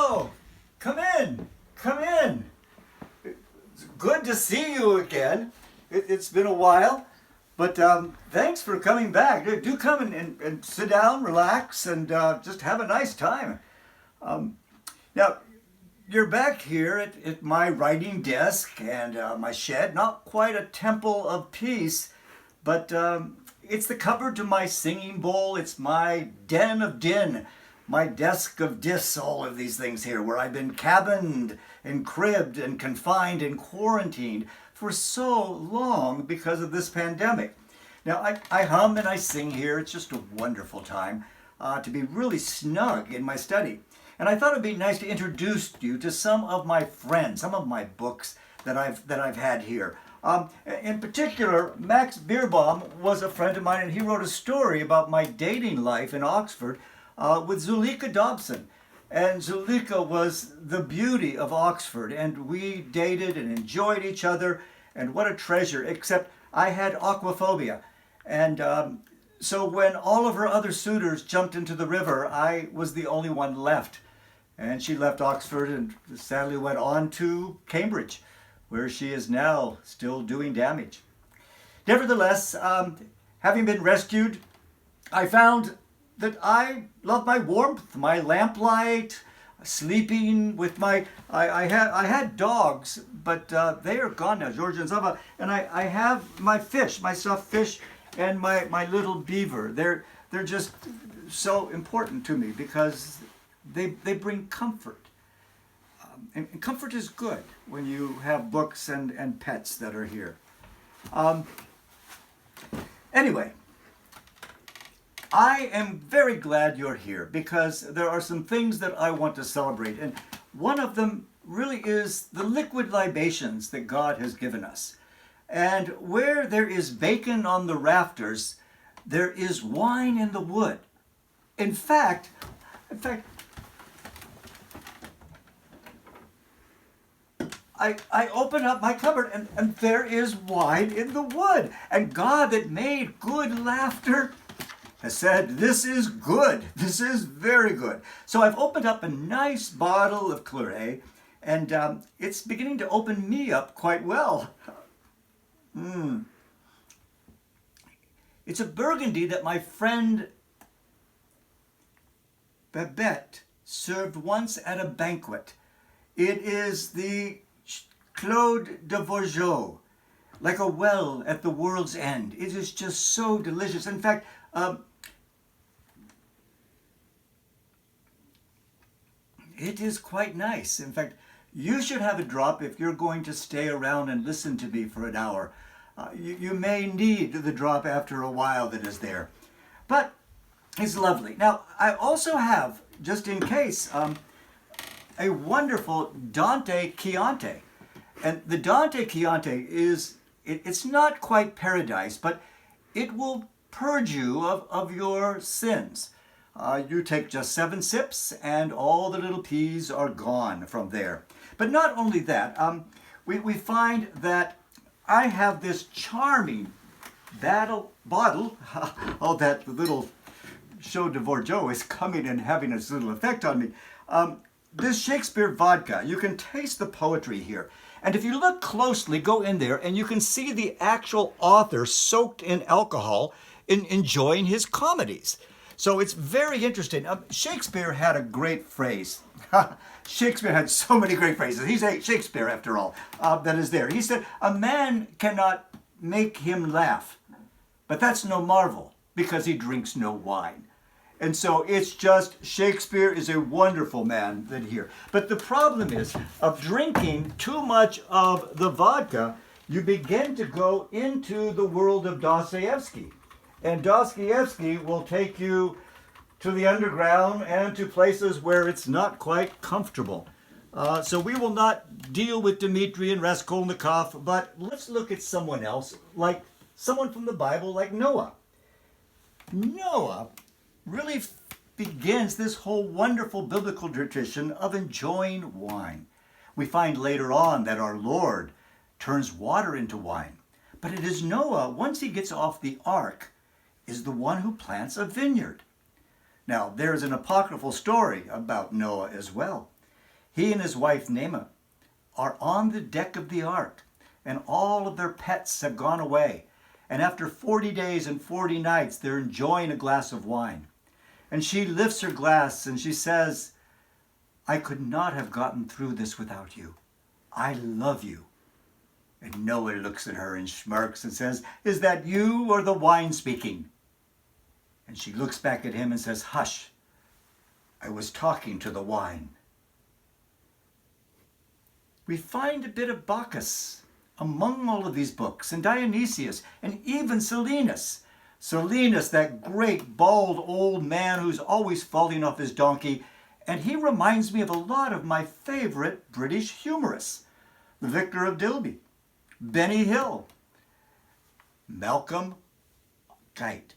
Oh, come in, come in. It's good to see you again. It's been a while, but thanks for coming back. Do come and sit down, relax, and just have a nice time. Now, you're back here at my writing desk and my shed. Not quite a temple of peace, but it's the cupboard to my singing bowl. It's my den of din, my desk of dis, all of these things here, where I've been cabined and cribbed and confined and quarantined for so long because of this pandemic. Now, I hum and I sing here. It's just a wonderful time to be really snug in my study. And I thought it'd be nice to introduce you to some of my friends, some of my books that I've had here. In particular, Max Beerbaum was a friend of mine, and he wrote a story about my dating life in Oxford with Zuleika Dobson. And Zuleika was the beauty of Oxford, and we dated and enjoyed each other, and what a treasure, except I had aquaphobia. And so when all of her other suitors jumped into the river, I was the only one left. And she left Oxford and sadly went on to Cambridge, where she is now still doing damage. Nevertheless, having been rescued, I found that I love my warmth, my lamplight, sleeping with my... I had dogs, but they are gone now, George and Zava. And I have my fish, my stuffed fish, and my little beaver. They're just so important to me because they bring comfort. And comfort is good when you have books and pets that are here. Anyway, I am very glad you're here because there are some things that I want to celebrate. And one of them really is the liquid libations that God has given us. And where there is bacon on the rafters, there is wine in the wood. In fact, I open up my cupboard and there is wine in the wood. And God that made good laughter has said, this is good. This is very good. So I've opened up a nice bottle of Claret, and it's beginning to open me up quite well. It's a Burgundy that my friend Babette served once at a banquet. It is the Claude de Bourgeot, like a well at the world's end. It is just so delicious. In fact, it is quite nice. In fact, you should have a drop if you're going to stay around and listen to me for an hour. You may need the drop after a while that is there. But it's lovely. Now, I also have, just in case, a wonderful Dante Chianti. And the Dante Chianti it's not quite paradise, but it will purge you of your sins. You take just 7 sips and all the little peas are gone from there. But not only that, we find that I have this charming bottle. Oh, that little show de Bourgeot is coming and having its little effect on me. This Shakespeare vodka, you can taste the poetry here. And if you look closely, go in there and you can see the actual author soaked in alcohol enjoying his comedies. So it's very interesting. Shakespeare had a great phrase. Shakespeare had so many great phrases. He's a Shakespeare, after all, that is there. He said, a man cannot make him laugh, but that's no marvel, because he drinks no wine. And so it's just, Shakespeare is a wonderful man that here. But the problem is, of drinking too much of the vodka, you begin to go into the world of Dostoevsky. And Dostoevsky will take you to the underground and to places where it's not quite comfortable. So we will not deal with Dmitri and Raskolnikov, but let's look at someone else, like someone from the Bible, like Noah. Noah really begins this whole wonderful biblical tradition of enjoying wine. We find later on that our Lord turns water into wine. But it is Noah, once he gets off the ark, is the one who plants a vineyard. Now, there's an apocryphal story about Noah as well. He and his wife, Nema, are on the deck of the ark, and all of their pets have gone away. And after 40 days and 40 nights, they're enjoying a glass of wine. And she lifts her glass and she says, I could not have gotten through this without you. I love you. And Noah looks at her and smirks and says, is that you or the wine speaking? And she looks back at him and says, hush, I was talking to the wine. We find a bit of Bacchus among all of these books, and Dionysius, and even Silenus. Silenus, that great bald old man who's always falling off his donkey, and he reminds me of a lot of my favorite British humorists. The Vicar of Dilby, Benny Hill, Malcolm Guite.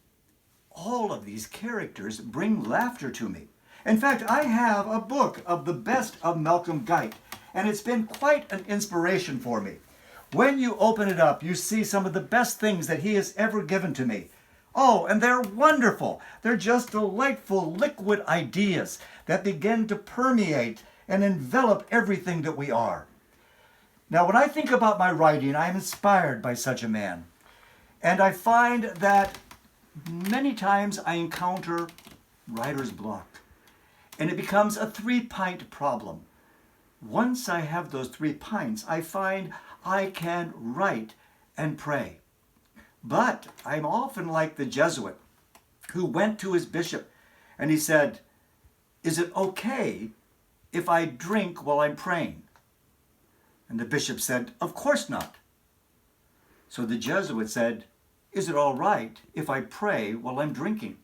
All of these characters bring laughter to me. In fact, I have a book of the best of Malcolm Guite, and it's been quite an inspiration for me. When you open it up, you see some of the best things that he has ever given to me. Oh, and they're wonderful. They're just delightful liquid ideas that begin to permeate and envelop everything that we are. Now, when I think about my writing, I'm inspired by such a man. And I find that many times I encounter writer's block. And it becomes a 3-pint problem. Once I have those 3 pints, I find I can write and pray. But I'm often like the Jesuit who went to his bishop and he said, is it okay if I drink while I'm praying? And the bishop said, of course not. So the Jesuit said, is it all right if I pray while I'm drinking?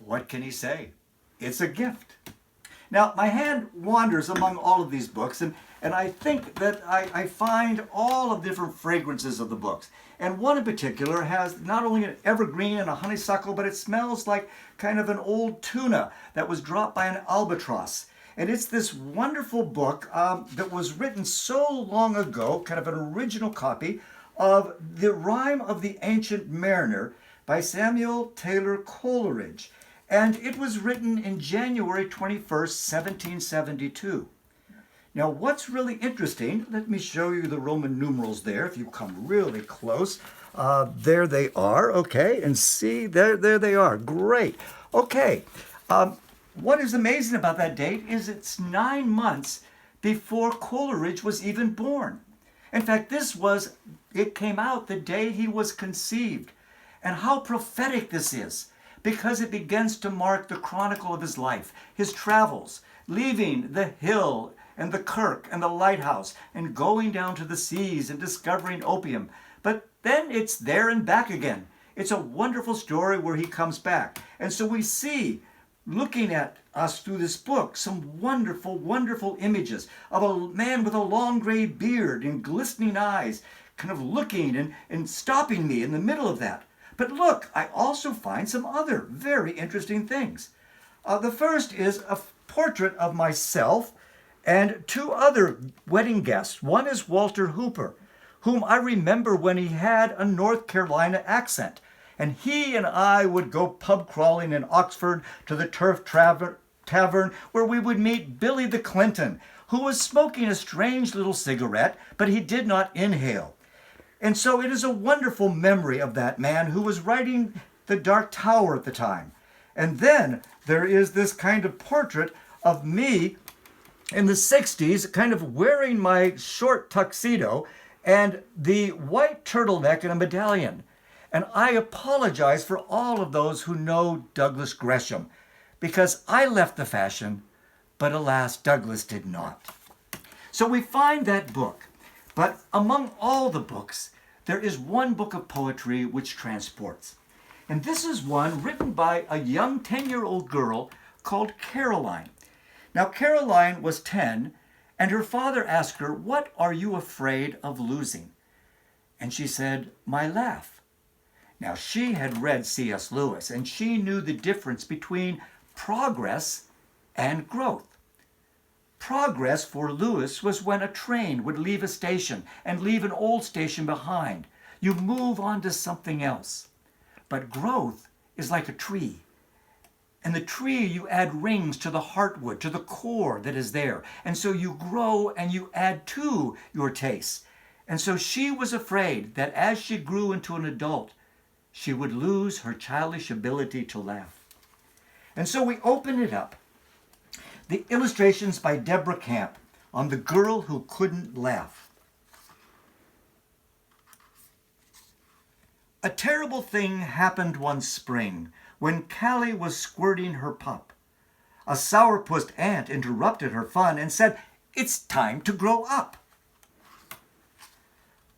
What can he say? It's a gift. Now, my hand wanders among all of these books, and I think that I find all of the different fragrances of the books. And one in particular has not only an evergreen and a honeysuckle, but it smells like kind of an old tuna that was dropped by an albatross. And it's this wonderful book that was written so long ago, kind of an original copy of The Rime of the Ancient Mariner by Samuel Taylor Coleridge. And it was written in January 21st, 1772. Now, what's really interesting, let me show you the Roman numerals there, if you come really close. There they are, okay, and see, there they are, great. Okay, what is amazing about that date is it's 9 months before Coleridge was even born. In fact, it came out the day he was conceived. And how prophetic this is, because it begins to mark the chronicle of his life, his travels, leaving the hill and the kirk and the lighthouse and going down to the seas and discovering opium. But then it's there and back again. It's a wonderful story where he comes back. And so we see, looking at us through this book, some wonderful, wonderful images of a man with a long gray beard and glistening eyes, kind of looking and stopping me in the middle of that. But look, I also find some other very interesting things. The first is a portrait of myself and 2 other wedding guests. One is Walter Hooper, whom I remember when he had a North Carolina accent. And he and I would go pub crawling in Oxford to the Turf Tavern where we would meet Billy the Clinton, who was smoking a strange little cigarette, but he did not inhale. And so it is a wonderful memory of that man who was writing The Dark Tower at the time. And then there is this kind of portrait of me in the 60s, kind of wearing my short tuxedo and the white turtleneck and a medallion. And I apologize for all of those who know Douglas Gresham, because I left the fashion, but alas, Douglas did not. So we find that book. But among all the books, there is one book of poetry which transports. And this is one written by a young 10-year-old girl called Caroline. Now, Caroline was 10, and her father asked her, "What are you afraid of losing?" And she said, "My laugh." Now, she had read C.S. Lewis, and she knew the difference between progress and growth. Progress for Lewis was when a train would leave a station and leave an old station behind. You move on to something else. But growth is like a tree. And the tree, you add rings to the heartwood, to the core that is there. And so you grow and you add to your tastes. And so she was afraid that as she grew into an adult, she would lose her childish ability to laugh. And so we open it up. The illustrations by Deborah Camp on the girl who couldn't laugh. A terrible thing happened one spring when Callie was squirting her pup. A sourpuss aunt interrupted her fun and said, "It's time to grow up."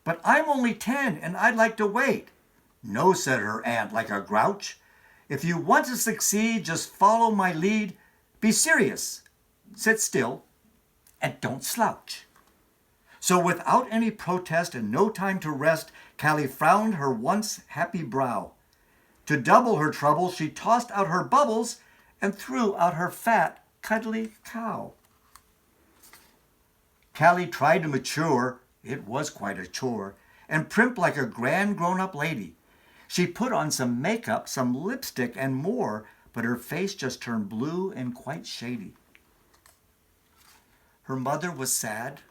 "But I'm only 10 and I'd like to wait." "No," said her aunt like a grouch. "If you want to succeed, just follow my lead. Be serious, sit still, and don't slouch." So without any protest and no time to rest, Callie frowned her once happy brow. To double her trouble, she tossed out her bubbles and threw out her fat, cuddly cow. Callie tried to mature, it was quite a chore, and primp like a grand grown-up lady. She put on some makeup, some lipstick, and more, but her face just turned blue and quite shady. Her mother was sad.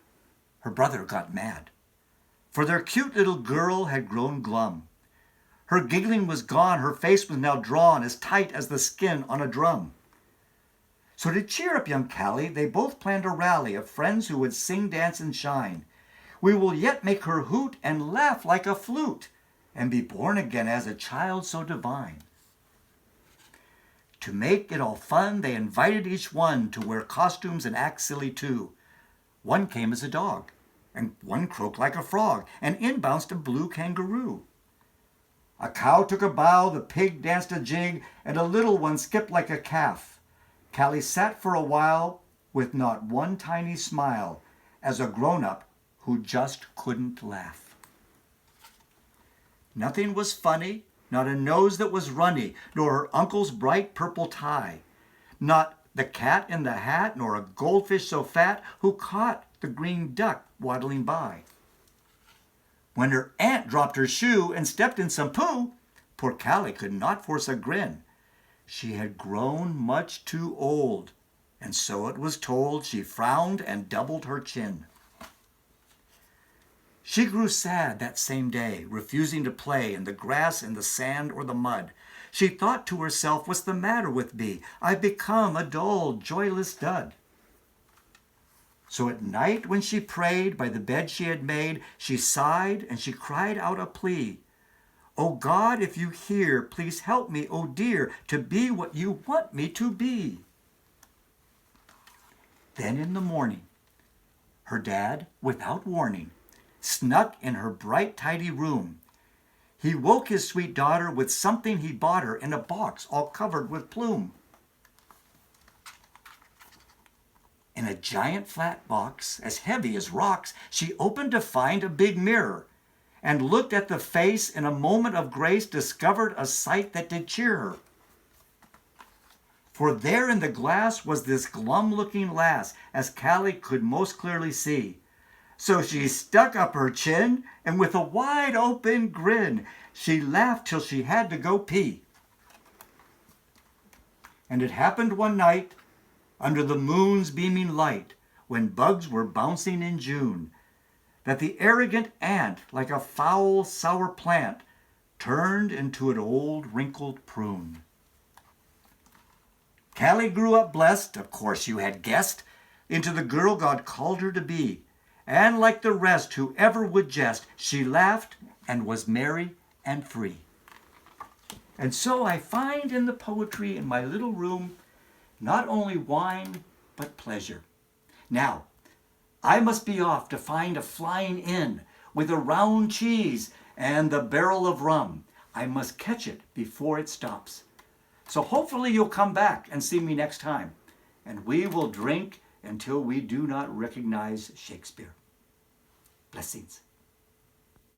Her brother got mad, for their cute little girl had grown glum. Her giggling was gone, her face was now drawn as tight as the skin on a drum. So to cheer up young Callie, they both planned a rally of friends who would sing, dance, and shine. We will yet make her hoot and laugh like a flute, and be born again as a child so divine. To make it all fun, they invited each one to wear costumes and act silly too. One came as a dog, and one croaked like a frog, and in bounced a blue kangaroo. A cow took a bow, the pig danced a jig, and a little one skipped like a calf. Callie sat for a while with not one tiny smile, as a grown-up who just couldn't laugh. Nothing was funny, not a nose that was runny, nor her uncle's bright purple tie. Not the cat in the hat, nor a goldfish so fat who caught the green duck waddling by. When her aunt dropped her shoe and stepped in some poo, poor Callie could not force a grin. She had grown much too old, and so it was told. She frowned and doubled her chin. She grew sad that same day, refusing to play in the grass, in the sand, or the mud. She thought to herself, "What's the matter with me? I've become a dull, joyless dud." So at night when she prayed by the bed she had made, she sighed and she cried out a plea. "Oh God, if you hear, please help me, oh dear, to be what you want me to be." Then in the morning, her dad, without warning, snuck in her bright, tidy room. He woke his sweet daughter with something he bought her in a box all covered with plume. In a giant flat box, as heavy as rocks, she opened to find a big mirror, and looked at the face, in a moment of grace discovered a sight that did cheer her. For there in the glass was this glum-looking lass, as Callie could most clearly see. So she stuck up her chin, and with a wide-open grin, she laughed till she had to go pee. And it happened one night, under the moon's beaming light, when bugs were bouncing in June, that the arrogant ant, like a foul, sour plant, turned into an old wrinkled prune. Callie grew up blessed, of course you had guessed, into the girl God called her to be. And like the rest who ever would jest, she laughed and was merry and free. And so I find in the poetry in my little room not only wine, but pleasure. Now, I must be off to find a flying inn with a round cheese and the barrel of rum. I must catch it before it stops. So hopefully you'll come back and see me next time, and we will drink until we do not recognize Shakespeare. Blessings.